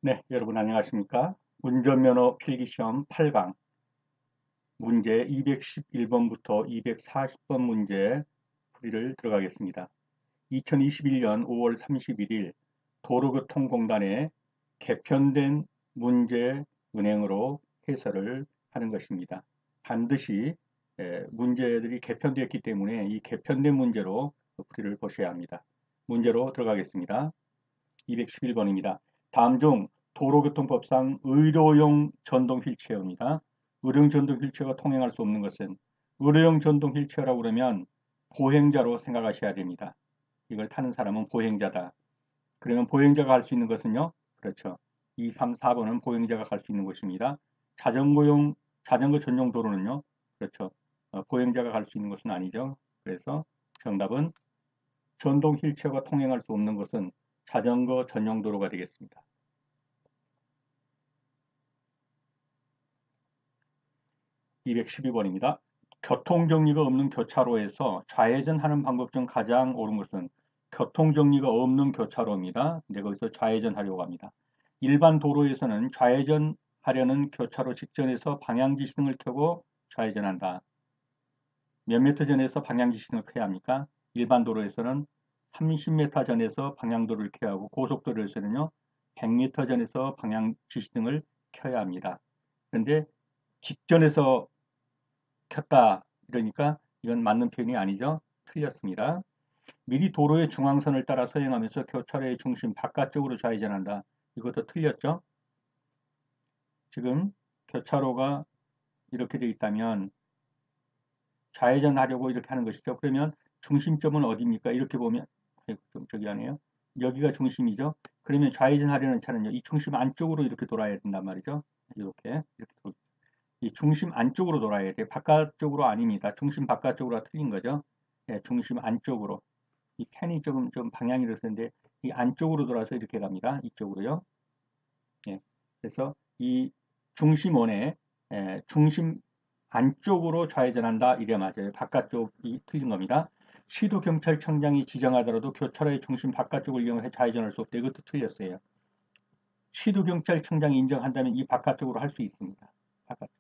네, 여러분 안녕하십니까? 운전면허 필기시험 8강 문제 211번부터 240번 문제 풀이를 들어가겠습니다. 2021년 5월 31일 도로교통공단에 개편된 문제 은행으로 해설을 하는 것입니다. 반드시 문제들이 개편되었기 때문에 이 개편된 문제로 풀이를 보셔야 합니다. 문제로 들어가겠습니다. 211번입니다. 다음 중 도로교통법상 의료용 전동 휠체어입니다. 의료용 전동 휠체어가 통행할 수 없는 것은 의료용 전동 휠체어라고 그러면 보행자로 생각하셔야 됩니다. 이걸 타는 사람은 보행자다. 그러면 보행자가 갈 수 있는 것은요? 그렇죠. 2, 3, 4번은 보행자가 갈 수 있는 곳입니다. 자전거 전용 도로는요? 그렇죠. 보행자가 갈 수 있는 곳은 아니죠. 그래서 정답은 전동 휠체어가 통행할 수 없는 것은 자전거 전용 도로가 되겠습니다. 212번입니다. 교통정리가 없는 교차로에서 좌회전하는 방법 중 가장 옳은 것은 교통정리가 없는 교차로입니다. 이제 거기서 좌회전하려고 합니다. 일반 도로에서는 좌회전하려는 교차로 직전에서 방향지시등을 켜고 좌회전한다. 몇 미터 전에서 방향지시등을 켜야 합니까? 일반 도로에서는 30m 전에서 방향도를 켜야 하고 고속도로에서는요 100m 전에서 방향지시등을 켜야 합니다. 그런데 직전에서 켰다 이러니까 이건 맞는 표현이 아니죠. 틀렸습니다. 미리 도로의 중앙선을 따라 서행하면서 교차로의 중심 바깥쪽으로 좌회전한다. 이것도 틀렸죠. 지금 교차로가 이렇게 되어 있다면 좌회전하려고 이렇게 하는 것이죠. 그러면 중심점은 어디입니까? 이렇게 보면 좀 저기 하네요. 여기가 중심이죠. 그러면 좌회전하려는 차는요. 이 중심 안쪽으로 이렇게 돌아야 된단 말이죠. 이렇게 이 중심 안쪽으로 돌아야 돼요. 바깥쪽으로 아닙니다. 중심 바깥쪽으로 틀린 거죠. 예, 중심 안쪽으로. 이 펜이 좀 방향이 이렇는데 이 안쪽으로 돌아서 이렇게 갑니다. 이쪽으로요. 예, 그래서 이 중심원의 중심 안쪽으로 좌회전한다. 이래 맞아요. 바깥쪽이 틀린 겁니다. 시도경찰청장이 지정하더라도 교차로의 중심 바깥쪽을 이용해 좌회전할 수 없다. 이것도 틀렸어요. 시도경찰청장이 인정한다면 이 바깥쪽으로 할 수 있습니다. 바깥쪽으로.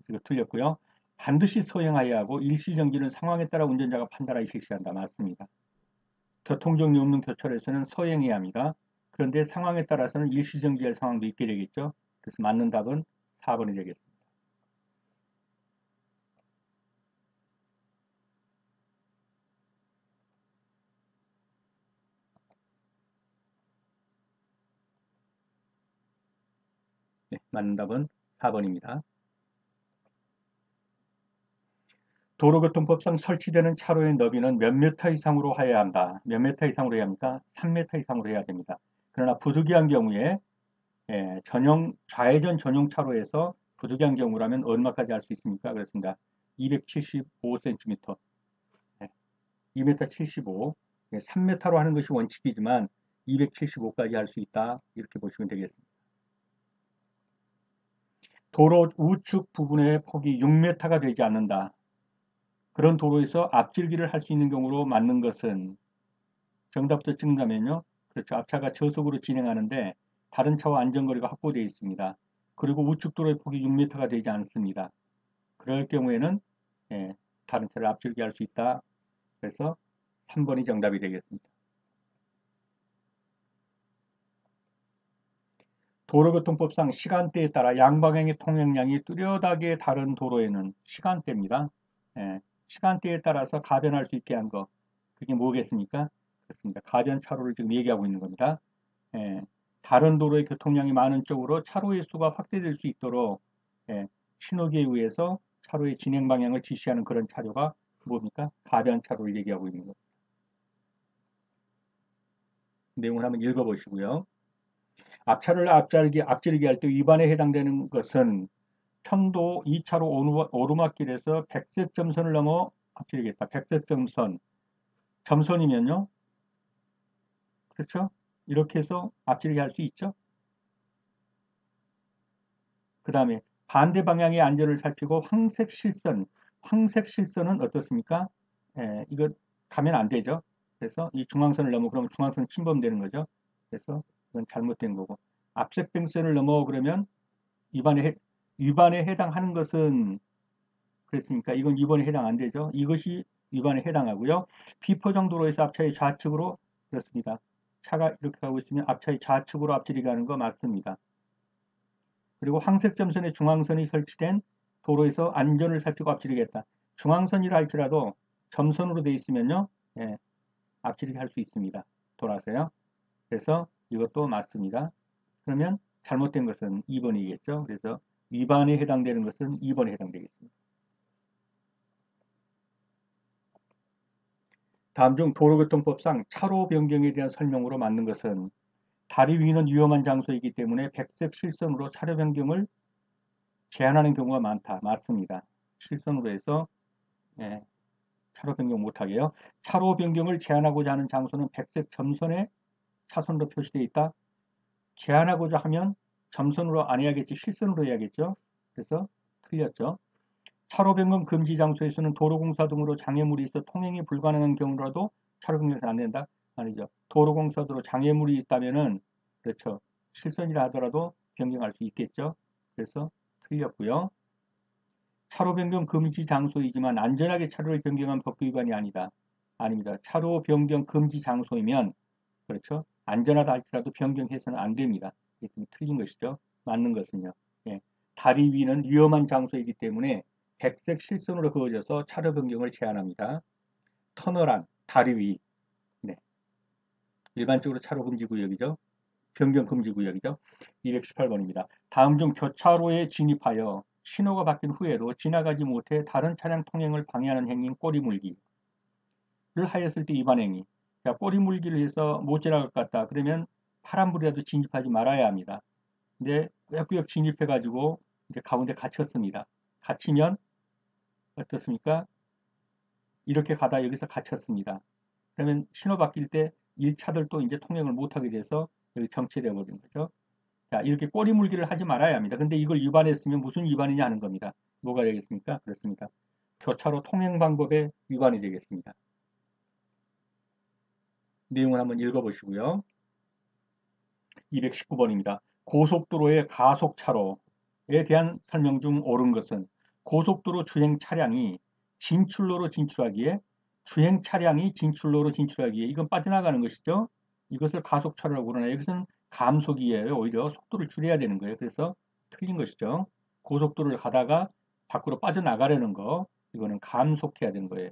이거 틀렸고요. 반드시 서행하여야 하고 일시정지는 상황에 따라 운전자가 판단하여 실시한다. 맞습니다. 교통정리 없는 교차로에서는 서행해야 합니다. 그런데 상황에 따라서는 일시정지할 상황도 있게 되겠죠. 그래서 맞는 답은 4번이 되겠습니다. 네, 맞는 답은 4번입니다. 도로교통법상 설치되는 차로의 너비는 몇 미터 이상으로 해야 한다. 몇 미터 이상으로 해야 합니까? 3미터 이상으로 해야 됩니다. 그러나 부득이한 경우에 전용 좌회전 전용 차로에서 부득이한 경우라면 얼마까지 할 수 있습니까? 그렇습니다. 275cm, 2m 75, 3m로 하는 것이 원칙이지만 275까지 할 수 있다. 이렇게 보시면 되겠습니다. 도로 우측 부분의 폭이 6m가 되지 않는다. 그런 도로에서 앞질기를 할 수 있는 경우로 맞는 것은 정답부터 찍는다면요. 그렇죠. 앞차가 저속으로 진행하는데 다른 차와 안전거리가 확보되어 있습니다. 그리고 우측 도로의 폭이 6m가 되지 않습니다. 그럴 경우에는 다른 차를 앞질기 할 수 있다. 그래서 3번이 정답이 되겠습니다. 도로교통법상 시간대에 따라 양방향의 통행량이 뚜렷하게 다른 도로에는 시간대입니다. 시간대에 따라서 가변할 수 있게 한 거. 그게 뭐겠습니까? 그렇습니다. 가변 차로를 지금 얘기하고 있는 겁니다. 다른 도로의 교통량이 많은 쪽으로 차로의 수가 확대될 수 있도록 신호기에 의해서 차로의 진행 방향을 지시하는 그런 차로가 뭡니까? 가변 차로를 얘기하고 있는 겁니다. 내용을 한번 읽어보시고요. 앞차를 앞지르기 할 때 위반에 해당되는 것은 편도 2차로 오르막길에서 백색 점선을 넘어 앞지르겠다. 백색 점선. 점선이면요. 그렇죠? 이렇게 해서 앞지르기 할 수 있죠. 그 다음에 반대 방향의 안전을 살피고 황색 실선. 황색 실선은 어떻습니까? 이거 가면 안 되죠. 그래서 이 중앙선을 넘어 그러면 중앙선 침범되는 거죠. 그래서 이건 잘못된 거고. 앞색 뱅선을 넘어 그러면 위반에 해당하는 것은 그랬으니까 이건 위반에 해당 안 되죠. 이것이 위반에 해당하고요. 비포장 도로에서 앞차의 좌측으로 그렇습니다. 차가 이렇게 가고 있으면 앞차의 좌측으로 앞질이 가는 거 맞습니다. 그리고 황색 점선에 중앙선이 설치된 도로에서 안전을 살피고 앞지르겠다. 중앙선이라 할지라도 점선으로 되어 있으면요. 예, 앞지르기 할 수 있습니다. 돌아서요. 그래서 이것도 맞습니다. 그러면 잘못된 것은 2번이겠죠. 그래서 위반에 해당되는 것은 2번에 해당되겠습니다. 다음 중 도로교통법상 차로 변경에 대한 설명으로 맞는 것은 다리 위는 위험한 장소이기 때문에 백색 실선으로 차로 변경을 제한하는 경우가 많다. 맞습니다. 실선으로 해서 예, 차로 변경 못하게요. 차로 변경을 제한하고자 하는 장소는 백색 점선에 차선으로 표시되어 있다. 제한하고자 하면 점선으로 안 해야겠지. 실선으로 해야겠죠. 그래서 틀렸죠. 차로 변경 금지 장소에서는 도로공사 등으로 장애물이 있어 통행이 불가능한 경우라도 차로 변경이 안 된다. 아니죠. 도로공사 등으로 장애물이 있다면은 그렇죠. 실선이라 하더라도 변경할 수 있겠죠. 그래서 틀렸고요. 차로 변경 금지 장소이지만 안전하게 차로를 변경한 법규 위반이 아니다. 아닙니다. 차로 변경 금지 장소이면 그렇죠. 안전하다 할지라도 변경해서는 안 됩니다. 이게 틀린 것이죠. 맞는 것은요. 예. 다리 위는 위험한 장소이기 때문에 백색 실선으로 그어져서 차로 변경을 제한합니다. 터널안, 다리 위. 네. 일반적으로 차로 금지 구역이죠. 변경 금지 구역이죠. 218번입니다. 다음 중 교차로에 진입하여 신호가 바뀐 후에도 지나가지 못해 다른 차량 통행을 방해하는 행위인 꼬리물기를 하였을 때 위반 행위. 자, 꼬리물기를 해서 못 지나갈 것 같다. 그러면 파란불이라도 진입하지 말아야 합니다. 근데 꾸역꾸역 진입해가지고 이제 가운데 갇혔습니다. 갇히면 어떻습니까? 이렇게 가다 여기서 갇혔습니다. 그러면 신호 바뀔 때 1차들도 이제 통행을 못하게 돼서 여기 정체되어 버린 거죠. 자, 이렇게 꼬리 물기를 하지 말아야 합니다. 근데 이걸 위반했으면 무슨 위반이냐 하는 겁니다. 뭐가 되겠습니까? 그렇습니다. 교차로 통행 방법의 위반이 되겠습니다. 내용을 한번 읽어보시고요. 219번입니다. 고속도로의 가속차로에 대한 설명 중 옳은 것은 고속도로 주행 차량이 진출로로 진출하기에 주행 차량이 진출로로 진출하기에 이건 빠져나가는 것이죠. 이것을 가속차로라고 그러나 여기서는 감속이에요. 오히려 속도를 줄여야 되는 거예요. 그래서 틀린 것이죠. 고속도로를 가다가 밖으로 빠져나가려는 거 이거는 감속해야 되는 거예요.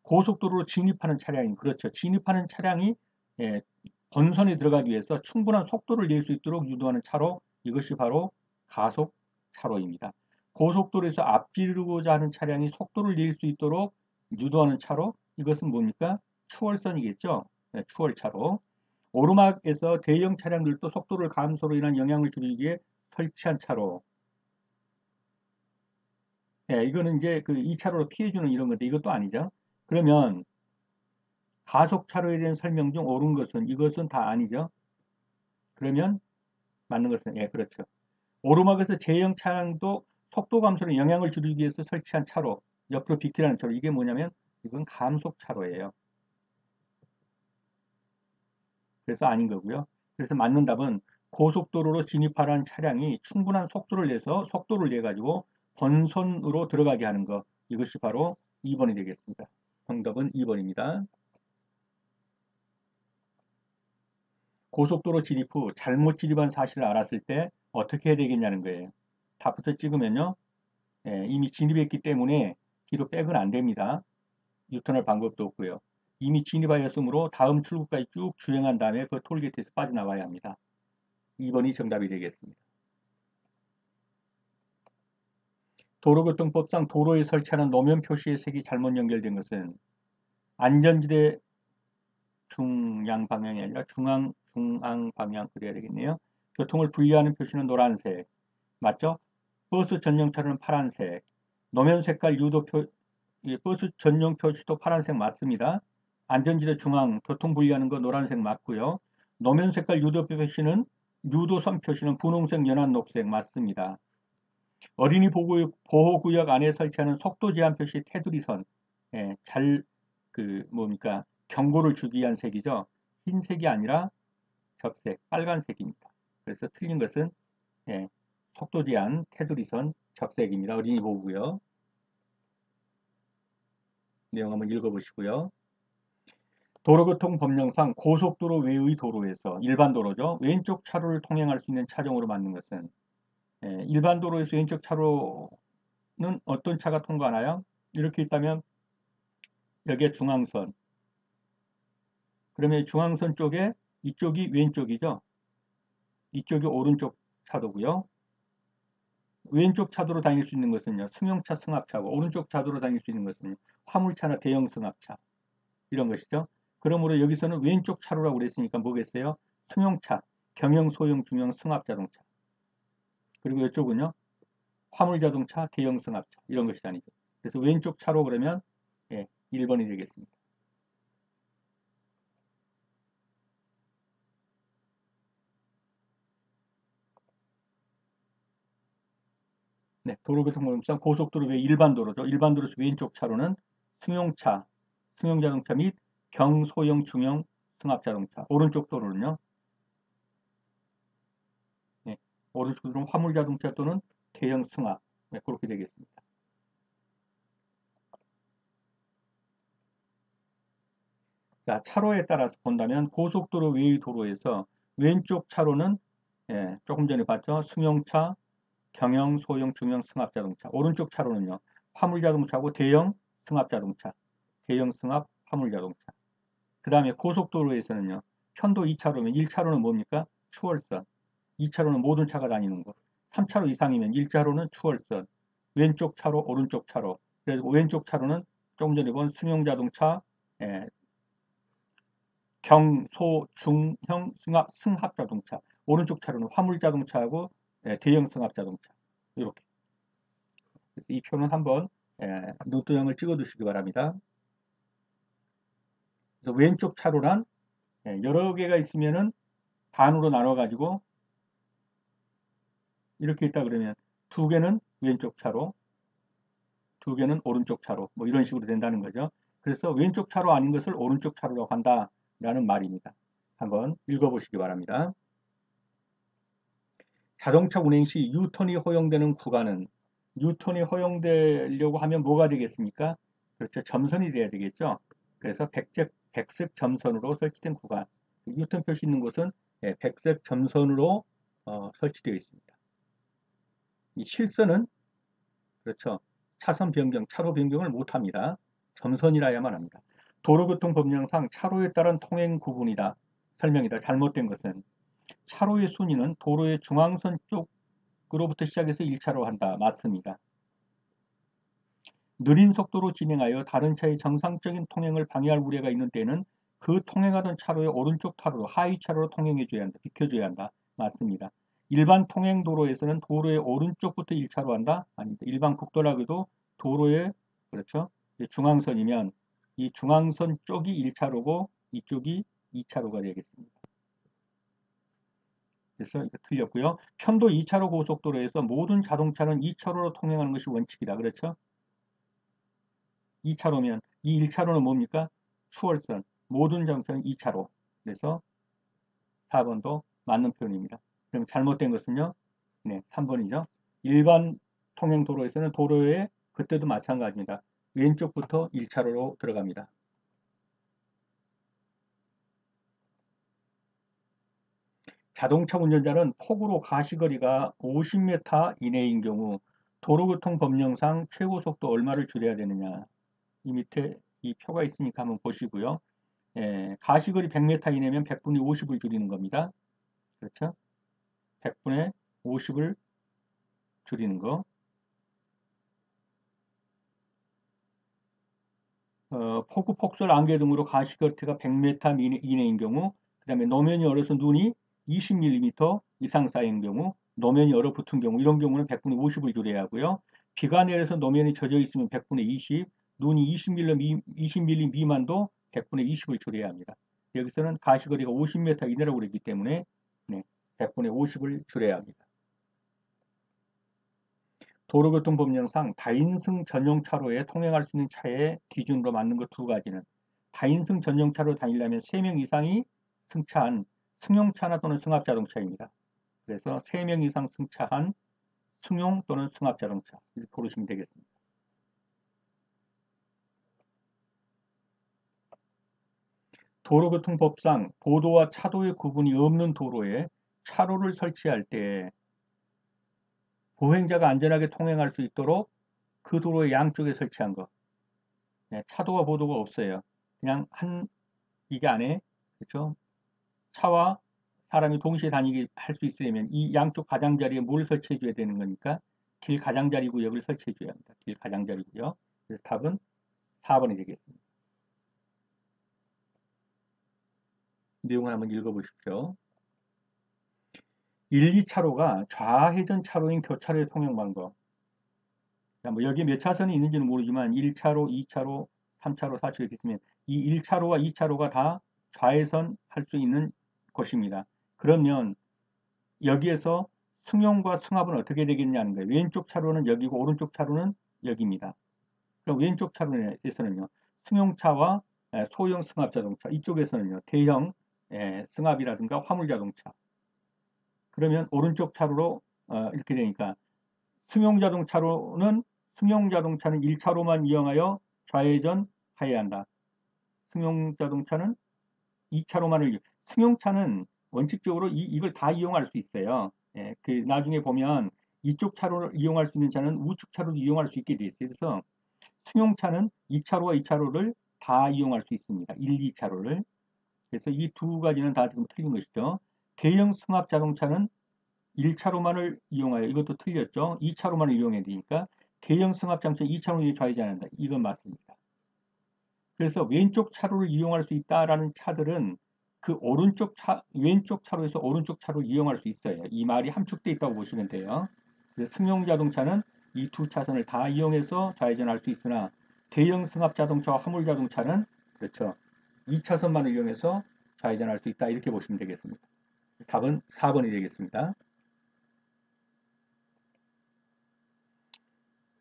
고속도로로 진입하는 차량이 그렇죠. 진입하는 차량이 예, 본선에 들어가기 위해서 충분한 속도를 낼 수 있도록 유도하는 차로 이것이 바로 가속 차로입니다. 고속도로에서 앞지르고자 하는 차량이 속도를 낼 수 있도록 유도하는 차로 이것은 뭡니까? 추월선이겠죠. 네, 추월차로. 오르막에서 대형 차량들도 속도를 감소로 인한 영향을 줄이기 위해 설치한 차로. 네, 이거는 이제 그 2차로로 피해주는 이런 건데 이것도 아니죠. 그러면 가속차로에 대한 설명 중 옳은 것은 이것은 다 아니죠. 그러면 맞는 것은 예, 그렇죠. 오르막에서 제형 차량도 속도 감소에 영향을 줄이기 위해서 설치한 차로, 옆으로 비키라는 차로. 이게 뭐냐면 이건 감속 차로예요. 그래서 아닌 거고요. 그래서 맞는 답은 고속도로로 진입하라는 차량이 충분한 속도를 내서 속도를 내 가지고 본선으로 들어가게 하는 것. 이것이 바로 2번이 되겠습니다. 정답은 2번입니다. 고속도로 진입 후 잘못 진입한 사실을 알았을 때 어떻게 해야 되겠냐는 거예요. 답부터 찍으면요. 예, 이미 진입했기 때문에 뒤로 백은 안 됩니다. 유턴할 방법도 없고요. 이미 진입하였으므로 다음 출구까지 쭉 주행한 다음에 그 톨게이트에서 빠져나와야 합니다. 2번이 정답이 되겠습니다. 도로교통법상 도로에 설치하는 노면 표시의 색이 잘못 연결된 것은 안전지대 중앙 방향이 아니라 중앙 방향 그래야 되겠네요. 교통을 분리하는 표시는 노란색 맞죠? 버스 전용 차로는 파란색 노면 색깔 유도표 버스 전용 표시도 파란색 맞습니다. 안전지대 중앙 교통 분리하는 거 노란색 맞고요. 노면 색깔 유도표 표시는 유도선 표시는 분홍색 연한 녹색 맞습니다. 어린이 보호구역 안에 설치하는 속도 제한 표시 테두리선 예, 뭡니까 경고를 주기 위한 색이죠. 흰색이 아니라 적색 빨간색입니다. 그래서 틀린 것은 예, 속도 제한, 테두리선, 적색입니다. 어린이 보고요. 내용 한번 읽어보시고요. 도로교통법령상 고속도로 외의 도로에서 일반 도로죠. 왼쪽 차로를 통행할 수 있는 차종으로 맞는 것은 일반 도로에서 왼쪽 차로는 어떤 차가 통과하나요? 이렇게 있다면 여기에 중앙선. 그러면 중앙선 쪽에 이쪽이 왼쪽이죠. 이쪽이 오른쪽 차도고요. 왼쪽 차도로 다닐 수 있는 것은요. 승용차, 승합차고 오른쪽 차도로 다닐 수 있는 것은 화물차나 대형 승합차 이런 것이죠. 그러므로 여기서는 왼쪽 차로라고 그랬으니까 뭐겠어요? 승용차, 경영, 소형, 중형, 승합자동차. 그리고 이쪽은요. 화물자동차, 대형 승합차 이런 것이 아니죠. 그래서 왼쪽 차로 그러면 1번이 되겠습니다. 네, 도로교통법상 고속도로 외 일반 도로죠. 일반 도로에서 왼쪽 차로는 승용차, 승용자동차 및 경소형, 중형, 승합자동차. 오른쪽 도로는요. 네, 오른쪽 도로는 화물자동차 또는 대형 승합. 네, 그렇게 되겠습니다. 자, 차로에 따라서 본다면 고속도로 외의 도로에서 왼쪽 차로는 조금 전에 봤죠. 승용차, 경영, 소형, 중형, 승합자동차. 오른쪽 차로는요. 화물자동차하고 대형 승합자동차. 대형 승합, 화물자동차. 그 다음에 고속도로에서는요. 편도 2차로면 1차로는 뭡니까? 추월선. 2차로는 모든 차가 다니는 곳. 3차로 이상이면 1차로는 추월선. 왼쪽 차로, 오른쪽 차로. 그래서 왼쪽 차로는 조금 전에 본 승용자동차, 경소, 중형, 승합자동차. 오른쪽 차로는 화물자동차하고 대형 승합자동차. 이렇게. 이 표는 한번 노트장을 찍어 두시기 바랍니다. 그래서 왼쪽 차로란 여러 개가 있으면은 반으로 나눠 가지고 이렇게 있다 그러면 두 개는 왼쪽 차로, 두 개는 오른쪽 차로 뭐 이런 식으로 된다는 거죠. 그래서 왼쪽 차로 아닌 것을 오른쪽 차로라고 한다라는 말입니다. 한번 읽어보시기 바랍니다. 자동차 운행 시 유턴이 허용되는 구간은 유턴이 허용되려고 하면 뭐가 되겠습니까? 그렇죠. 점선이 돼야 되겠죠. 그래서 백색 점선으로 설치된 구간. 유턴 표시 있는 곳은 백색 점선으로 설치되어 있습니다. 이 실선은 그렇죠. 차선 변경, 차로 변경을 못합니다. 점선이라야만 합니다. 도로교통법령상 차로에 따른 통행 구분이다. 설명이다. 잘못된 것은 차로의 순위는 도로의 중앙선 쪽으로부터 시작해서 1차로 한다. 맞습니다. 느린 속도로 진행하여 다른 차의 정상적인 통행을 방해할 우려가 있는 때는 그 통행하던 차로의 오른쪽 차로로 하위 차로로 통행해줘야 한다. 비켜줘야 한다. 맞습니다. 일반 통행 도로에서는 도로의 오른쪽부터 1차로 한다? 아닙니다. 일반 국도라고도 도로의 그렇죠. 중앙선이면 이 중앙선 쪽이 1차로고 이쪽이 2차로가 되겠습니다. 그래서 이거 틀렸고요. 편도 2차로 고속도로에서 모든 자동차는 2차로로 통행하는 것이 원칙이다. 그렇죠? 2차로면 이 1차로는 뭡니까? 추월선. 모든 자동차는 2차로. 그래서 4번도 맞는 표현입니다. 그럼 잘못된 것은요? 네, 3번이죠. 일반 통행 도로에서는 도로에 그때도 마찬가지입니다. 왼쪽부터 1차로로 들어갑니다. 자동차 운전자는 폭우로 가시거리가 50m 이내인 경우 도로교통법령상 최고속도 얼마를 줄여야 되느냐. 이 밑에 이 표가 있으니까 한번 보시고요. 가시거리 100m 이내면 100분의 50을 줄이는 겁니다. 그렇죠? 100분의 50을 줄이는 거. 폭우, 폭설, 안개 등으로 가시거리가 100m 이내인 경우, 그 다음에 노면이 얼어서 눈이 20mm 이상 쌓인 경우, 노면이 얼어붙은 경우, 이런 경우는 100분의 50을 줄여야 하고요. 비가 내려서 노면이 젖어 있으면 100분의 20, 눈이 20mm 미만도 100분의 20을 줄여야 합니다. 여기서는 가시거리가 50m 이내라고 그랬기 때문에 100분의 50을 줄여야 합니다. 도로교통법령상 다인승 전용차로에 통행할 수 있는 차의 기준으로 맞는 것 두 가지는 다인승 전용차로 다니려면 3명 이상이 승차한 승용차나 또는 승합자동차입니다. 그래서 3명 이상 승차한 승용 또는 승합자동차 이렇게 고르시면 되겠습니다. 도로교통법상 보도와 차도의 구분이 없는 도로에 차로를 설치할 때 보행자가 안전하게 통행할 수 있도록 그 도로의 양쪽에 설치한 거. 네, 차도와 보도가 없어요. 그냥 이게 안에, 그렇죠? 차와 사람이 동시에 다니게 할 수 있으려면 이 양쪽 가장자리에 뭘 설치해 줘야 되는 거니까 길 가장자리 구역을 설치해 줘야 합니다. 길 가장자리 구역. 그래서 답은 4번이 되겠습니다. 내용을 한번 읽어보십시오. 1, 2차로가 좌회전 차로인 교차로의 통행 방법. 뭐 여기에 몇 차선이 있는지는 모르지만 1차로, 2차로, 3차로, 4차로 이렇게 있으면 이 1차로와 2차로가 다 좌회선 할 수 있는 곳입니다. 그러면 여기에서 승용과 승합은 어떻게 되겠냐는 거예요. 왼쪽 차로는 여기고 오른쪽 차로는 여기입니다. 그럼 왼쪽 차로에서는요. 승용차와 소형 승합자동차, 이쪽에서는요. 대형 승합이라든가 화물자동차. 그러면 오른쪽 차로로 이렇게 되니까 승용자동차는 1차로만 이용하여 좌회전 하여야 한다. 승용자동차는 2차로만을 승용차는 원칙적으로 이걸 다 이용할 수 있어요. 예, 그 나중에 보면 이쪽 차로를 이용할 수 있는 차는 우측 차로도 이용할 수 있게 돼 있어요. 그래서 승용차는 2차로와 2차로를 다 이용할 수 있습니다. 1, 2차로를. 그래서 이 두 가지는 다 지금 틀린 것이죠. 대형 승합 자동차는 1차로만을 이용하여 이것도 틀렸죠. 2차로만을 이용해야 되니까 대형 승합 자동차 2차로를 좌회전한다. 이건 맞습니다. 그래서 왼쪽 차로를 이용할 수 있다라는 차들은 그 왼쪽 차로에서 오른쪽 차로를 이용할 수 있어요. 이 말이 함축되어 있다고 보시면 돼요. 그래서 승용 자동차는 이 두 차선을 다 이용해서 좌회전할 수 있으나 대형 승합 자동차와 화물 자동차는 그렇죠. 2차선만을 이용해서 좌회전할 수 있다. 이렇게 보시면 되겠습니다. 답은 4번이 되겠습니다.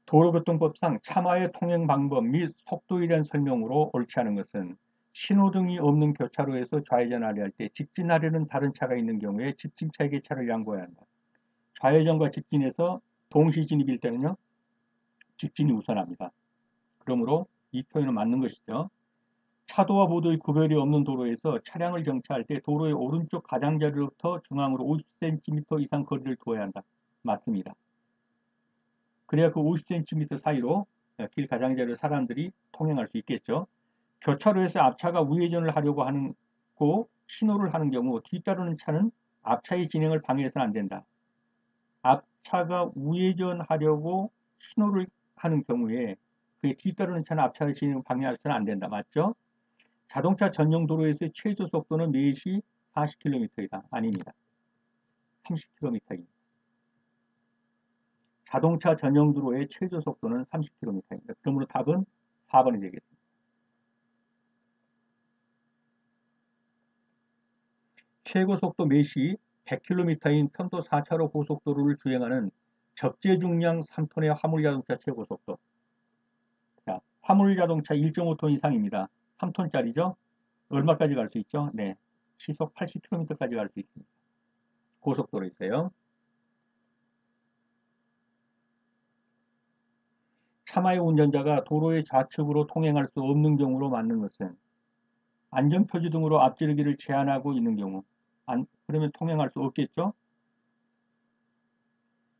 도로교통법상 차마의 통행 방법 및 속도에 대한 설명으로 옳지 않은 것은 신호등이 없는 교차로에서 좌회전하려 할 때 직진하려는 다른 차가 있는 경우에 직진차에게 차를 양보해야 한다. 좌회전과 직진에서 동시 진입일 때는요. 직진이 우선합니다. 그러므로 이 표현은 맞는 것이죠. 차도와 보도의 구별이 없는 도로에서 차량을 정차할 때 도로의 오른쪽 가장자리로부터 중앙으로 50cm 이상 거리를 두어야 한다. 맞습니다. 그래야 그 50cm 사이로 길 가장자리로 사람들이 통행할 수 있겠죠. 교차로에서 앞차가 우회전을 하려고 하는 고 신호를 하는 경우 뒤따르는 차는 앞차의 진행을 방해해서는 안 된다. 앞차가 우회전하려고 신호를 하는 경우에 그에 뒤따르는 차는 앞차의 진행을 방해해서는 안 된다. 맞죠? 자동차 전용 도로에서의 최저 속도는 4시 40km이다. 아닙니다. 30km입니다. 자동차 전용 도로의 최저 속도는 30km입니다. 그러므로 답은 4번이 되겠습니다. 최고 속도 매시 100km인 편도 4차로 고속도로를 주행하는 적재 중량 3톤의 화물자동차 최고 속도. 자, 화물자동차 1.5톤 이상입니다. 3톤짜리죠? 얼마까지 갈 수 있죠? 네, 시속 80km까지 갈 수 있습니다. 고속도로 있어요. 차마의 운전자가 도로의 좌측으로 통행할 수 없는 경우로 맞는 것은 안전표지 등으로 앞지르기를 제한하고 있는 경우 그러면 통행할 수 없겠죠?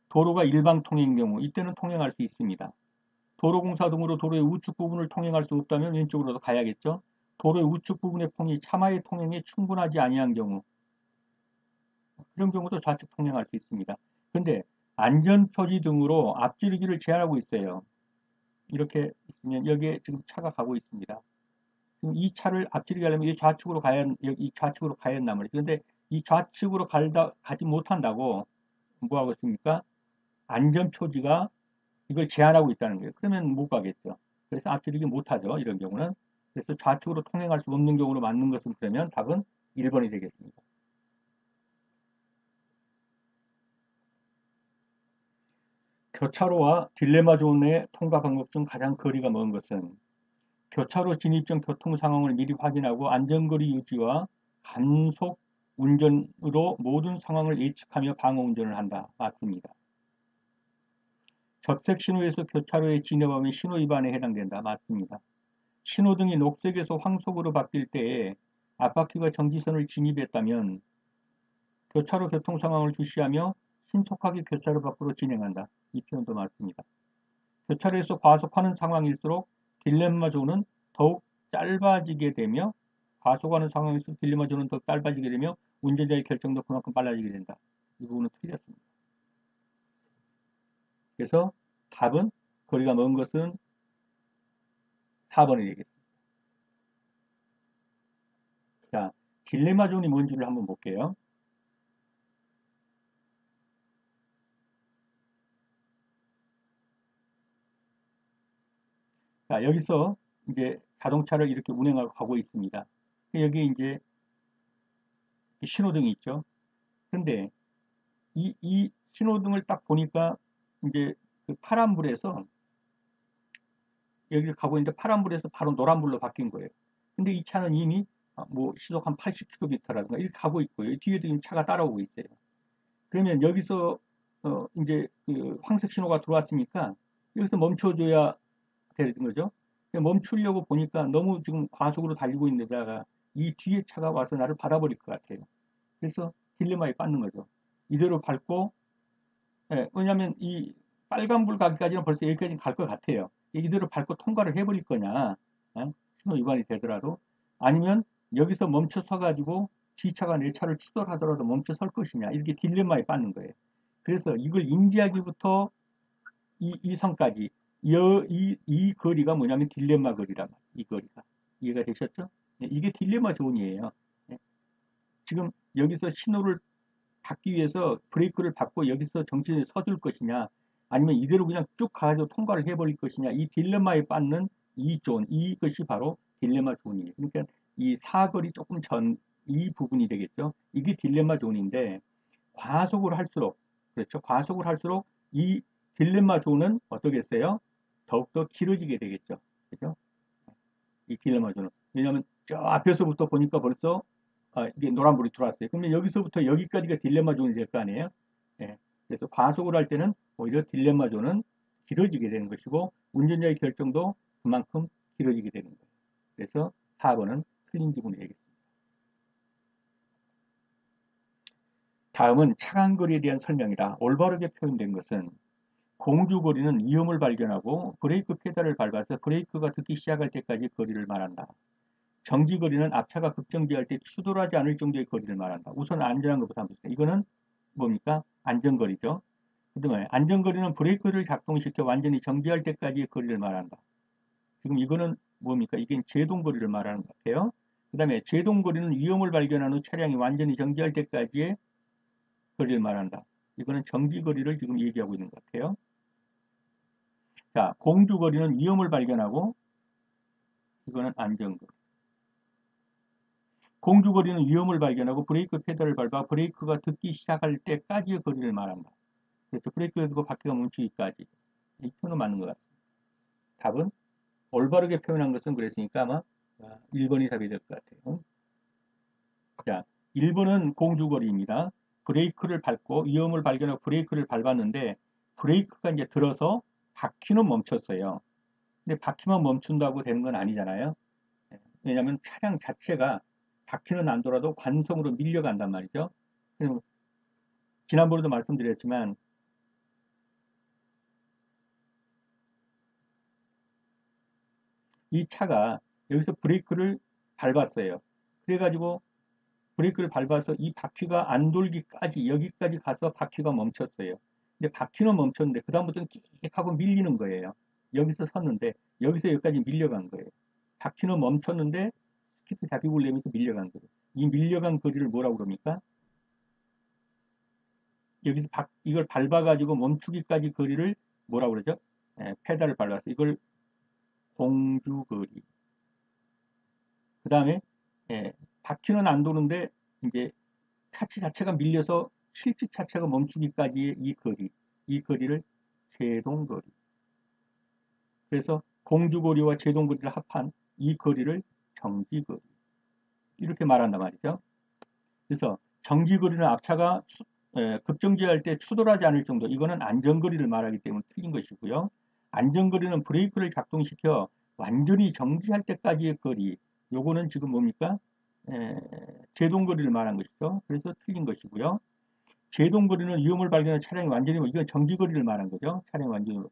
도로가 일방 통행인 경우 이때는 통행할 수 있습니다. 도로공사 등으로 도로의 우측 부분을 통행할 수 없다면 왼쪽으로 가야겠죠? 도로의 우측 부분의 폭이 차마의 통행에 충분하지 아니한 경우 그런 경우도 좌측 통행할 수 있습니다. 근데 안전표지 등으로 앞지르기를 제한하고 있어요. 이렇게 있으면 여기에 지금 차가 가고 있습니다. 지금 이 차를 앞지르게 하려면 이 좌측으로 가야 한단 말이죠. 근데 이 좌측으로 가지 못한다고 뭐하고 있습니까? 안전표지가 이걸 제한하고 있다는 거예요. 그러면 못 가겠죠. 그래서 앞지르기 못하죠. 이런 경우는. 그래서 좌측으로 통행할 수 없는 경우로 맞는 것은 그러면 답은 1번이 되겠습니다. 교차로와 딜레마 존의 통과 방법 중 가장 거리가 먼 것은 교차로 진입 전 교통 상황을 미리 확인하고 안전거리 유지와 간속 운전으로 모든 상황을 예측하며 방어 운전을 한다. 맞습니다. 접색 신호에서 교차로에 진입하면 신호 위반에 해당된다. 맞습니다. 신호등이 녹색에서 황색으로 바뀔 때에 앞바퀴가 정지선을 진입했다면 교차로 교통 상황을 주시하며 신속하게 교차로 밖으로 진행한다. 이 표현도 맞습니다. 교차로에서 과속하는 상황일수록 딜레마 존은 더욱 짧아지게 되며 과속하는 상황에서 딜레마 존은 더 짧아지게 되며 운전자의 결정도 그만큼 빨라지게 된다. 이 부분은 틀렸습니다. 그래서 답은 거리가 먼 것은 4번이 되겠습니다. 자, 딜레마 존이 뭔지를 한번 볼게요. 자, 여기서 이제 자동차를 이렇게 운행하고 가고 있습니다. 여기 이제 신호등이 있죠. 근데 이 신호등을 딱 보니까 이제 그 파란불에서 여기를 가고 있는데 파란불에서 바로 노란불로 바뀐 거예요. 근데 이 차는 이미 뭐 시속 한 80km라든가 이렇게 가고 있고요. 뒤에도 지금 차가 따라오고 있어요. 그러면 여기서 이제 그 황색 신호가 들어왔으니까 여기서 멈춰줘야 되는 거죠. 멈추려고 보니까 너무 지금 과속으로 달리고 있는 데다가 이 뒤에 차가 와서 나를 받아버릴 것 같아요. 그래서 딜레마에 빠는 거죠. 이대로 밟고, 예, 왜냐하면 이 빨간불 가기까지는 벌써 여기까지 갈 것 같아요. 이대로 밟고 통과를 해버릴 거냐, 신호 위반이 되더라도, 아니면 여기서 멈춰 서가지고 뒤차가 내 차를 추돌하더라도 멈춰 설 것이냐, 이렇게 딜레마에 빠는 거예요. 그래서 이걸 인지하기부터 이 선까지, 이 거리가 뭐냐면 딜레마 거리란 말이에요. 이 거리가. 이해가 되셨죠? 네, 이게 딜레마 존이에요. 네. 지금 여기서 신호를 받기 위해서 브레이크를 밟고 여기서 정지에 서줄 것이냐, 아니면 이대로 그냥 쭉 가가지고 통과를 해버릴 것이냐, 이 딜레마에 빠는 이 존, 이것이 바로 딜레마 존이에요. 그러니까 이 사거리 조금 전, 이 부분이 되겠죠. 이게 딜레마 존인데, 과속을 할수록, 그렇죠. 과속을 할수록 이 딜레마 존은 어떠겠어요? 더욱더 길어지게 되겠죠. 그죠? 이 딜레마 존은. 왜냐하면 저 앞에서부터 보니까 벌써 이게 노란불이 들어왔어요. 그러면 여기서부터 여기까지가 딜레마 존이 될 거 아니에요? 예. 그래서 과속을 할 때는 오히려 딜레마 존은 길어지게 되는 것이고 운전자의 결정도 그만큼 길어지게 되는 거예요. 그래서 4번은 틀린 지문이 되겠습니다. 다음은 차간거리에 대한 설명이다. 올바르게 표현된 것은 공주거리는 위험을 발견하고 브레이크 페달을 밟아서 브레이크가 듣기 시작할 때까지 거리를 말한다. 정지거리는 앞차가 급정지할 때 추돌하지 않을 정도의 거리를 말한다. 우선 안전한 것부터 한번 보세요. 이거는 뭡니까? 안전거리죠. 그 다음에 안전거리는 브레이크를 작동시켜 완전히 정지할 때까지의 거리를 말한다. 지금 이거는 뭡니까? 이게 제동거리를 말하는 것 같아요. 그 다음에 제동거리는 위험을 발견한 후 차량이 완전히 정지할 때까지의 거리를 말한다. 이거는 정지거리를 지금 얘기하고 있는 것 같아요. 자, 공주거리는 위험을 발견하고 이거는 안전거리. 공주거리는 위험을 발견하고 브레이크 페달을 밟아 브레이크가 듣기 시작할 때까지의 거리를 말한다. 그래서 브레이크가 듣고 바퀴가 멈추기까지. 이 표현은 맞는 것 같습니다. 답은 올바르게 표현한 것은 그랬으니까 아마 1번이 답이 될 것 같아요. 자, 1번은 공주거리입니다. 브레이크를 밟고 위험을 발견하고 브레이크를 밟았는데 브레이크가 이제 들어서 바퀴는 멈췄어요. 근데 바퀴만 멈춘다고 되는 건 아니잖아요. 왜냐하면 차량 자체가 바퀴는 안 돌아도 관성으로 밀려간단 말이죠. 지난번에도 말씀드렸지만 이 차가 여기서 브레이크를 밟았어요. 그래가지고 브레이크를 밟아서 이 바퀴가 안 돌기까지 여기까지 가서 바퀴가 멈췄어요. 근데 바퀴는 멈췄는데 그 다음부터는 끽 하고 밀리는 거예요. 여기서 섰는데 여기서 여기까지 밀려간 거예요. 바퀴는 멈췄는데 스키트 잡이고 내면서 밀려간 거예요. 이 밀려간 거리를 뭐라고 그럽니까? 여기서 이걸 밟아가지고 멈추기까지 거리를 뭐라고 그러죠? 페달을 밟아서 이걸 공주거리. 그 다음에 바퀴는 안 도는데 이제 차체 자체가 밀려서 실제 차체가 멈추기까지의 이 거리, 이 거리를 제동거리. 그래서 공주거리와 제동거리를 합한 이 거리를 정지거리. 이렇게 말한단 말이죠. 그래서 정지거리는 앞차가 급정지할 때 추돌하지 않을 정도, 이거는 안전거리를 말하기 때문에 틀린 것이고요. 안전거리는 브레이크를 작동시켜 완전히 정지할 때까지의 거리, 요거는 지금 뭡니까? 제동거리를 말한 것이죠. 그래서 틀린 것이고요. 제동거리는 위험을 발견한 차량이 완전히, 이건 정지거리를 말한 거죠. 차량이 완전히.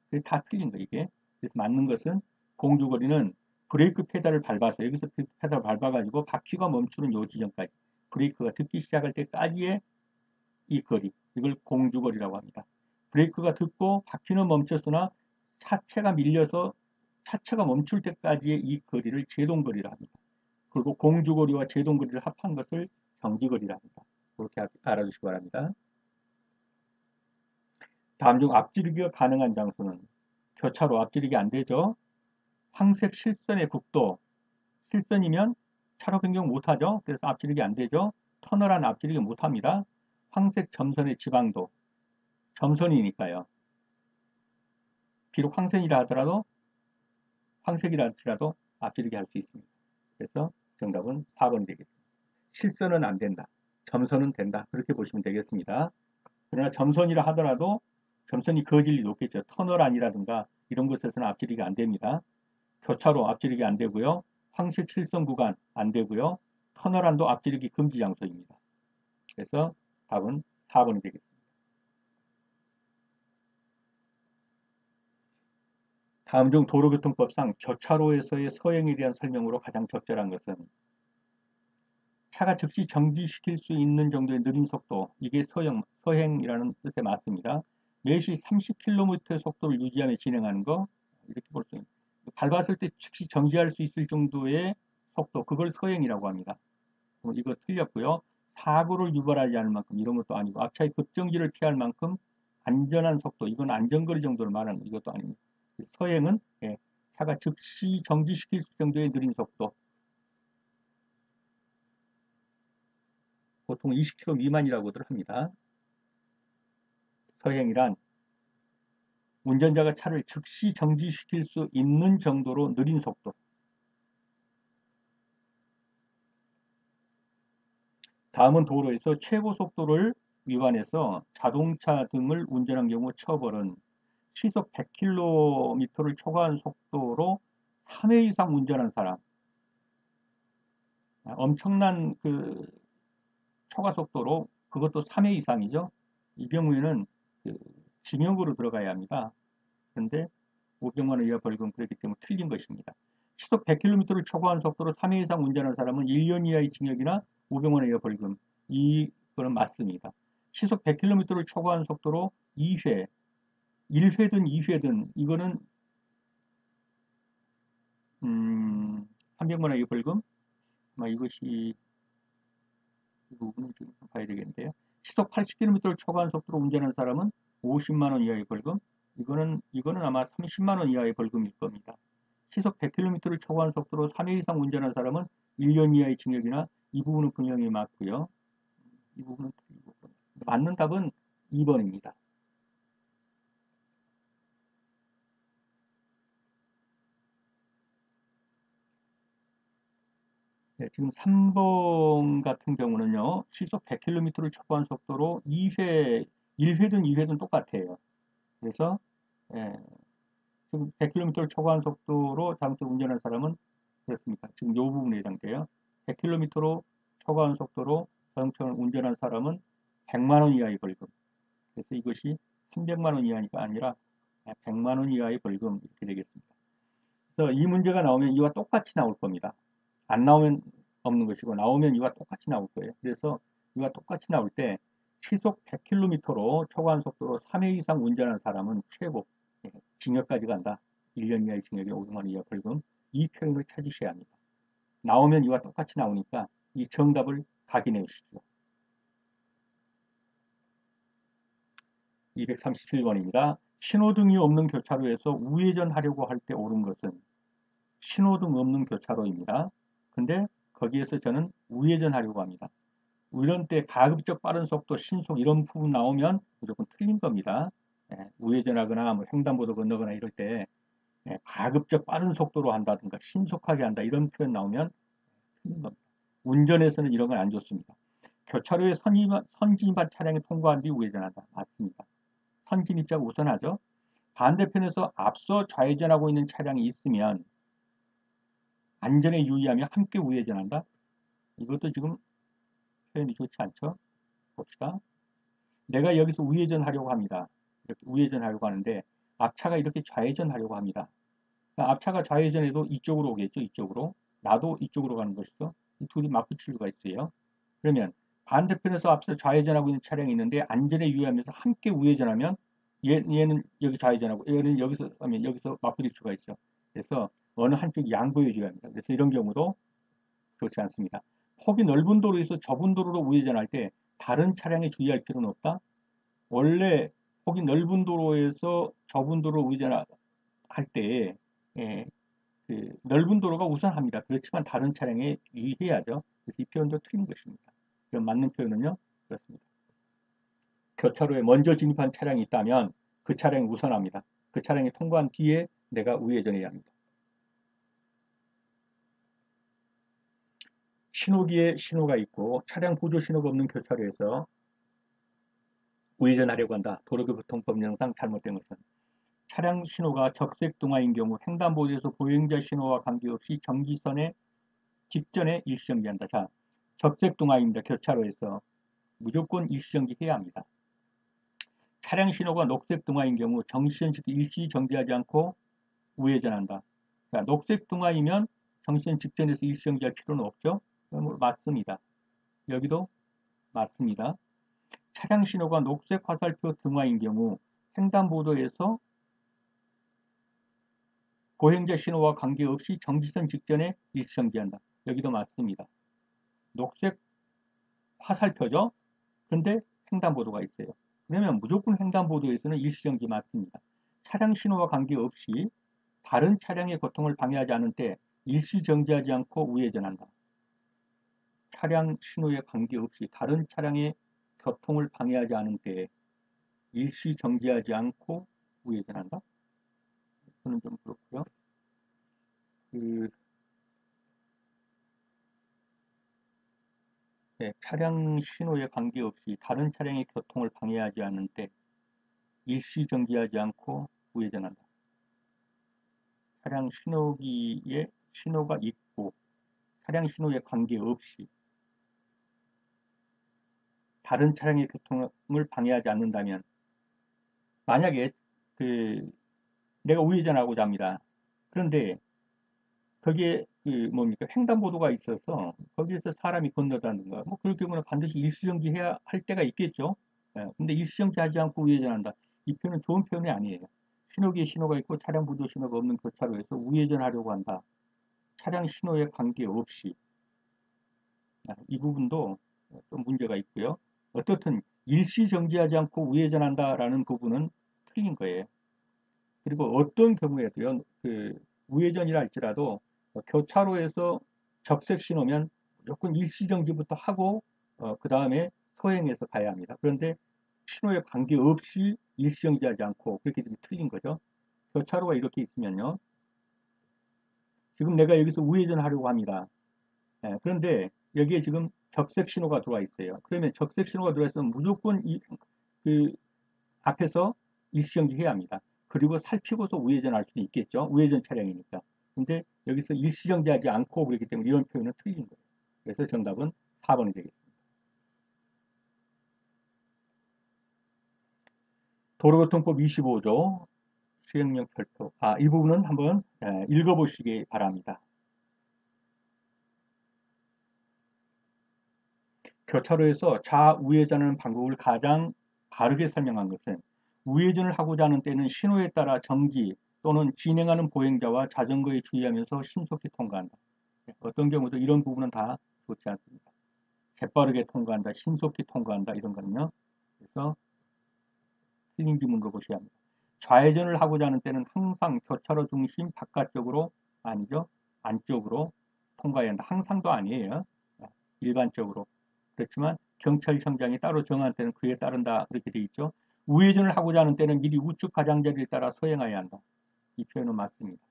그래서 다 틀린 거, 이게. 그래서 맞는 것은 공주거리는 브레이크 페달을 밟아서, 여기서 브레이크 페달을 밟아가지고 바퀴가 멈추는 요 지점까지, 브레이크가 듣기 시작할 때까지의 이 거리, 이걸 공주거리라고 합니다. 브레이크가 듣고 바퀴는 멈췄으나 차체가 밀려서 차체가 멈출 때까지의 이 거리를 제동거리라 합니다. 그리고 공주거리와 제동거리를 합한 것을 정지거리라 합니다. 그렇게 알아주시기 바랍니다. 다음 중 앞지르기가 가능한 장소는, 교차로 앞지르기 안 되죠. 황색 실선의 국도, 실선이면 차로 변경 못하죠. 그래서 앞지르기 안 되죠. 터널안 앞지르기 못합니다. 황색 점선의 지방도, 점선이니까요. 비록 황선이라 하더라도, 황색이라 할지라도 앞지르기 할 수 있습니다. 그래서 정답은 4번이 되겠습니다. 실선은 안 된다. 점선은 된다. 그렇게 보시면 되겠습니다. 그러나 점선이라 하더라도 점선이 그어질 일이 높겠죠. 터널 안이라든가 이런 곳에서는 앞지르기 안 됩니다. 교차로 앞지르기 안 되고요. 황색 실선 구간 안 되고요. 터널 안도 앞지르기 금지 장소입니다. 그래서 답은 4번이 되겠습니다. 다음 중 도로교통법상 교차로에서의 서행에 대한 설명으로 가장 적절한 것은, 차가 즉시 정지시킬 수 있는 정도의 느린 속도, 이게 서행이라는 뜻에 맞습니다. 매시 30km의 속도를 유지하며 진행하는 거, 이렇게 볼 수 있습니다. 밟았을 때 즉시 정지할 수 있을 정도의 속도, 그걸 서행이라고 합니다. 이거 틀렸고요. 사고를 유발하지 않을 만큼, 이런 것도 아니고, 앞차의 급정지를 피할 만큼 안전한 속도, 이건 안전거리 정도를 말하는 거, 이것도 아닙니다. 서행은 차가 즉시 정지시킬 정도의 느린 속도, 보통 20km 미만이라고들 합니다. 서행이란 운전자가 차를 즉시 정지시킬 수 있는 정도로 느린 속도. 다음은 도로에서 최고 속도를 위반해서 자동차 등을 운전한 경우 처벌은, 시속 100km를 초과한 속도로 3회 이상 운전한 사람, 엄청난 그 초과 속도로, 그것도 3회 이상이죠. 이 경우에는 그 징역으로 들어가야 합니다. 그런데 500만 원 이하 벌금, 그렇기 때문에 틀린 것입니다. 시속 100km를 초과한 속도로 3회 이상 운전한 사람은 1년 이하의 징역이나 500만 원 이하 벌금, 이거는 맞습니다. 시속 100km를 초과한 속도로 2회, 1회든 2회든 이거는 300만 원 이하 벌금, 이것이 이 부분을 좀 봐야 되겠는데요. 시속 80km를 초과한 속도로 운전한 사람은 50만 원 이하의 벌금, 이거는 아마 30만 원 이하의 벌금일 겁니다. 시속 100km를 초과한 속도로 3회 이상 운전한 사람은 1년 이하의 징역이나, 이 부분은 분명히 맞고요. 이 부분은 틀리고, 맞는 답은 2번입니다. 네, 지금 3번 같은 경우는요, 시속 100km를 초과한 속도로 2회, 1회든 2회든 똑같아요. 그래서 예, 지금 100km를 초과한 속도로 자동차를 운전한 사람은 그렇습니까? 지금 이 부분에 해당돼요. 100km로 초과한 속도로 자동차를 운전한 사람은 100만 원 이하의 벌금. 그래서 이것이 300만 원 이하가 아니라 100만 원 이하의 벌금, 이렇게 되겠습니다. 그래서 이 문제가 나오면 이와 똑같이 나올 겁니다. 안 나오면 없는 것이고, 나오면 이와 똑같이 나올 거예요. 그래서 이와 똑같이 나올 때 시속 100km로 초과한 속도로 3회 이상 운전한 사람은 최고 징역까지 간다. 1년 이하의 징역에 500만 원 이하 벌금, 이 표현을 찾으셔야 합니다. 나오면 이와 똑같이 나오니까 이 정답을 각인해 주시죠. 237번입니다. 신호등이 없는 교차로에서 우회전하려고 할 때 옳은 것은, 신호등 없는 교차로입니다. 근데 거기에서 저는 우회전하려고 합니다. 이런 때 가급적 빠른 속도, 신속, 이런 부분 나오면 무조건 틀린 겁니다. 우회전하거나 뭐 횡단보도 건너거나 이럴 때 가급적 빠른 속도로 한다든가 신속하게 한다, 이런 표현 나오면 틀린 겁니다. 운전에서는 이런 건 안 좋습니다. 교차로에 선진입한 차량이 통과한 뒤 우회전한다. 맞습니다. 선진입자가 우선하죠. 반대편에서 앞서 좌회전하고 있는 차량이 있으면 안전에 유의하며 함께 우회전한다. 이것도 지금 표현이 좋지 않죠? 봅시다. 내가 여기서 우회전하려고 합니다. 이렇게 우회전하려고 하는데 앞차가 이렇게 좌회전하려고 합니다. 그러니까 앞차가 좌회전해도 이쪽으로 오겠죠. 이쪽으로. 나도 이쪽으로 가는 것이죠. 이 둘이 맞붙일 수가 있어요. 그러면 반대편에서 앞서 좌회전하고 있는 차량이 있는데 안전에 유의하면서 함께 우회전하면 얘는 여기 좌회전하고 얘는 여기서 하면 여기서 맞부딪힐 수가 있죠. 그래서 어느 한쪽이 양보해줘야 합니다. 그래서 이런 경우도 그렇지 않습니다. 폭이 넓은 도로에서 좁은 도로로 우회전할 때 다른 차량에 주의할 필요는 없다. 원래 폭이 넓은 도로에서 좁은 도로 우회전할 때 예, 그 넓은 도로가 우선합니다. 그렇지만 다른 차량에 유의해야죠. 그래서 이 표현도 틀린 것입니다. 그럼 맞는 표현은요? 그렇습니다. 교차로에 먼저 진입한 차량이 있다면 그 차량이 우선합니다. 그 차량이 통과한 뒤에 내가 우회전해야 합니다. 신호기에 신호가 있고 차량 보조 신호가 없는 교차로에서 우회전하려고 한다. 도로교통법령상 잘못된 것은 차량 신호가 적색 동화인 경우 횡단보도에서 보행자 신호와 관계없이 정지선에 직전에 일시정지한다. 자, 적색 동화입니다. 교차로에서 무조건 일시정지 해야 합니다. 차량 신호가 녹색 동화인 경우 정시현 즉 일시 정지하지 않고 우회전한다. 자, 녹색 동화이면 정시현 직전에서 일시 정지할 필요는 없죠. 맞습니다. 여기도 맞습니다. 차량 신호가 녹색 화살표 등화인 경우 횡단보도에서 보행자 신호와 관계없이 정지선 직전에 일시 정지한다. 여기도 맞습니다. 녹색 화살표죠. 근데 횡단보도가 있어요. 그러면 무조건 횡단보도에서는 일시정지 맞습니다. 차량 신호와 관계없이 다른 차량의 교통을 방해하지 않은 때 일시정지하지 않고 우회전한다. 차량 신호에 관계없이 다른 차량의 교통을 방해하지 않은 때 일시정지하지 않고 우회전한다. 저는 좀 그렇고요. 차량 신호에 관계없이 다른 차량의 교통을 방해하지 않은 때 일시정지하지 않고 우회전한다. 차량 신호기에 신호가 있고 차량 신호에 관계없이 다른 차량의 교통을 방해하지 않는다면 만약에 내가 우회전하고자 합니다. 그런데 거기에 뭡니까 횡단보도가 있어서 거기에서 사람이 건너다든가 뭐 그럴 경우는 반드시 일시정지해야 할 때가 있겠죠. 근데 일시정지하지 않고 우회전한다. 이 표현은 좋은 표현이 아니에요. 신호기에 신호가 있고 차량 보조 신호가 없는 교차로에서 우회전하려고 한다. 차량 신호에 관계없이 이 부분도 좀 문제가 있고요. 어떻든 일시 정지하지 않고 우회전한다라는 부분은 틀린 거예요. 그리고 어떤 경우에도요, 우회전이라 할지라도 교차로에서 적색 신호면 무조건 일시 정지부터 하고 그 다음에 서행해서 가야 합니다. 그런데 신호에 관계없이 일시 정지하지 않고 그렇게 되면 틀린 거죠. 교차로가 이렇게 있으면요. 지금 내가 여기서 우회전하려고 합니다. 그런데 여기에 지금 적색 신호가 들어와 있어요. 그러면 적색 신호가 들어와 있으면 무조건 그 앞에서 일시정지 해야 합니다. 그리고 살피고서 우회전할 수는 있겠죠. 우회전 차량이니까. 근데 여기서 일시정지하지 않고 그렇기 때문에 이런 표현은 틀린 거예요. 그래서 정답은 4번이 되겠습니다. 도로교통법 25조 수행령 별표. 이 부분은 한번 읽어보시기 바랍니다. 교차로에서 좌우회전하는 방법을 가장 바르게 설명한 것은 우회전을 하고자 하는 때는 신호에 따라 정지 또는 진행하는 보행자와 자전거에 주의하면서 신속히 통과한다. 어떤 경우도 이런 부분은 다 좋지 않습니다. 재빠르게 통과한다, 신속히 통과한다 이런 거는요. 그래서 틀린지 물어보셔야 합니다. 좌회전을 하고자 하는 때는 항상 교차로 중심 바깥쪽으로 아니죠. 안쪽으로 통과해야 한다. 항상도 아니에요. 일반적으로. 그렇지만 경찰청장이 따로 정한 때는 그에 따른다 그렇게 돼 있죠. 우회전을 하고자 하는 때는 미리 우측 가장자리에 따라 서행해야 한다. 이 표현은 맞습니다.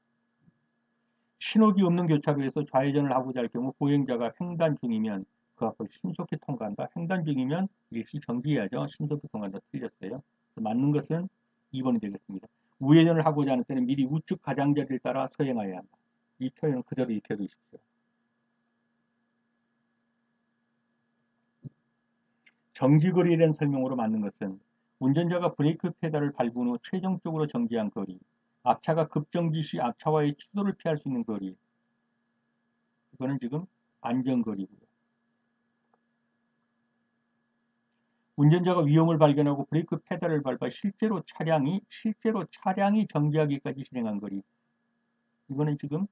신호기 없는 교차로에서 좌회전을 하고자 할 경우 보행자가 횡단 중이면 그 앞을 신속히 통과한다. 횡단 중이면 일시 정지해야죠. 신속히 통과한다. 틀렸어요. 맞는 것은 2번이 되겠습니다. 우회전을 하고자 하는 때는 미리 우측 가장자리를 따라 서행하여야 한다. 이 표현은 그대로 익혀두십시오. 정지거리에 대한 설명으로 맞는 것은 운전자가 브레이크 페달을 밟은 후 최종적으로 정지한 거리, 앞차가 급정지 시 앞차와의 추돌을 피할 수 있는 거리, 이거는 지금 안전거리고요. 운전자가 위험을 발견하고 브레이크 페달을 밟아 실제로 차량이 정지하기까지 진행한 거리, 이거는 지금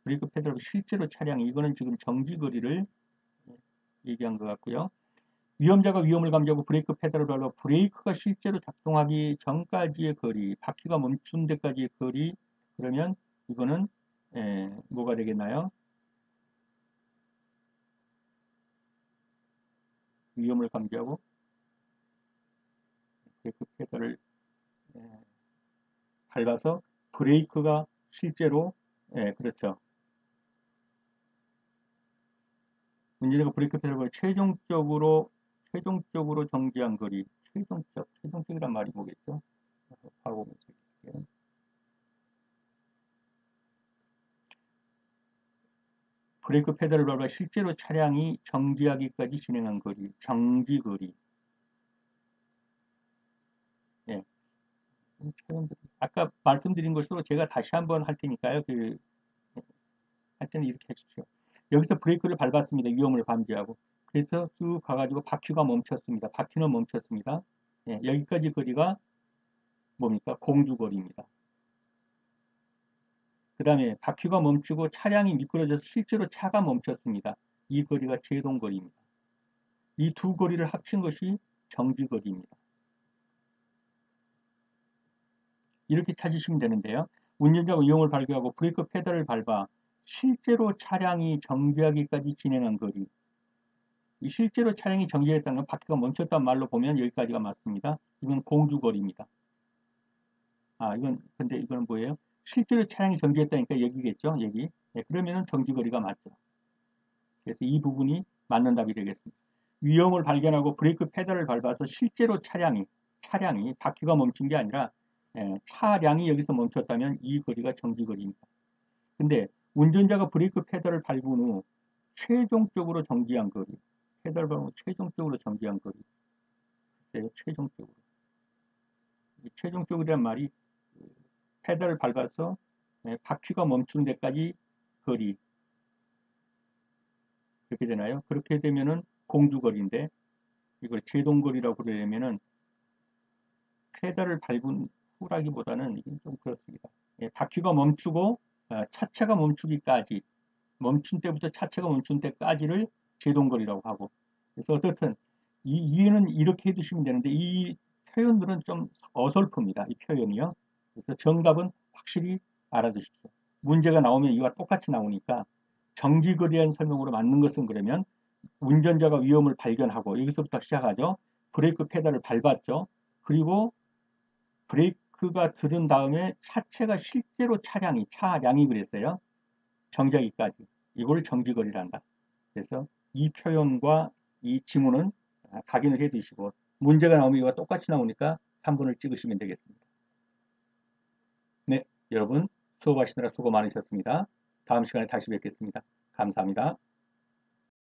브레이크 페달을 실제로 차량이, 이거는 지금 정지거리를 얘기한 것 같고요. 위험자가 위험을 감지하고 브레이크 페달을 밟아 브레이크가 실제로 작동하기 전까지의 거리, 바퀴가 멈춘 데까지의 거리, 그러면 이거는 뭐가 되겠나요? 위험을 감지하고 브레이크 페달을 밟아서 브레이크가 실제로 그렇죠. 운전자가 브레이크 페달을 최종적으로 정지한 거리, 최종적이란 말이 뭐겠죠? 바로 보면서 브레이크 페달을 밟아 실제로 차량이 정지하기까지 진행한 거리, 정지거리. 예. 아까 말씀드린 것으로 제가 다시 한번 할 테니까요. 할 때는 이렇게 해주십시오. 여기서 브레이크를 밟았습니다. 위험을 감지하고. 그래서 쭉 가가지고 바퀴가 멈췄습니다. 바퀴는 멈췄습니다. 예, 여기까지 거리가 뭡니까? 공주거리입니다. 그 다음에 바퀴가 멈추고 차량이 미끄러져서 실제로 차가 멈췄습니다. 이 거리가 제동거리입니다. 이 두 거리를 합친 것이 정지거리입니다. 이렇게 찾으시면 되는데요. 운전자가 위험을 발견하고 브레이크 페달을 밟아 실제로 차량이 정지하기까지 진행한 거리. 이 실제로 차량이 정지했다는 건 바퀴가 멈췄다는 말로 보면 여기까지가 맞습니다. 이건 공주거리입니다. 근데 이건 뭐예요? 실제로 차량이 정지했다니까 여기겠죠? 여기. 네, 그러면은 정지거리가 맞죠. 그래서 이 부분이 맞는 답이 되겠습니다. 위험을 발견하고 브레이크 페달을 밟아서 실제로 차량이 바퀴가 멈춘 게 아니라 차량이 여기서 멈췄다면 이 거리가 정지거리입니다. 근데 운전자가 브레이크 페달을 밟은 후 최종적으로 정지한 거리, 페달 밟은 후 최종적으로 정지한 거리, 최종적으로. 최종적이라는 말이 페달을 밟아서 바퀴가 멈춘 데까지 거리, 그렇게 되나요? 그렇게 되면은 공주거리인데 이걸 제동거리라고 그러려면은 페달을 밟은 후라기보다는 이게 좀 그렇습니다. 바퀴가 멈추고 차체가 멈추기까지, 멈춘 때부터 차체가 멈춘 때까지를 제동거리라고 하고, 그래서 어떻든 이해는 이렇게 해두시면 되는데 이 표현들은 좀 어설픕니다. 이 표현이요. 그래서 정답은 확실히 알아두십시오. 문제가 나오면 이와 똑같이 나오니까 정지거리에 대한 설명으로 맞는 것은 그러면 운전자가 위험을 발견하고 여기서부터 시작하죠. 브레이크 페달을 밟았죠. 그리고 브레이크가 들은 다음에 차체가 실제로 차량이 그랬어요. 정지하기까지. 이걸 정지거리란다. 그래서 이 표현과 이 지문은 각인을 해 두시고 문제가 나오면 이와 똑같이 나오니까 3번을 찍으시면 되겠습니다. 네, 여러분 수업하시느라 수고 많으셨습니다. 다음 시간에 다시 뵙겠습니다. 감사합니다.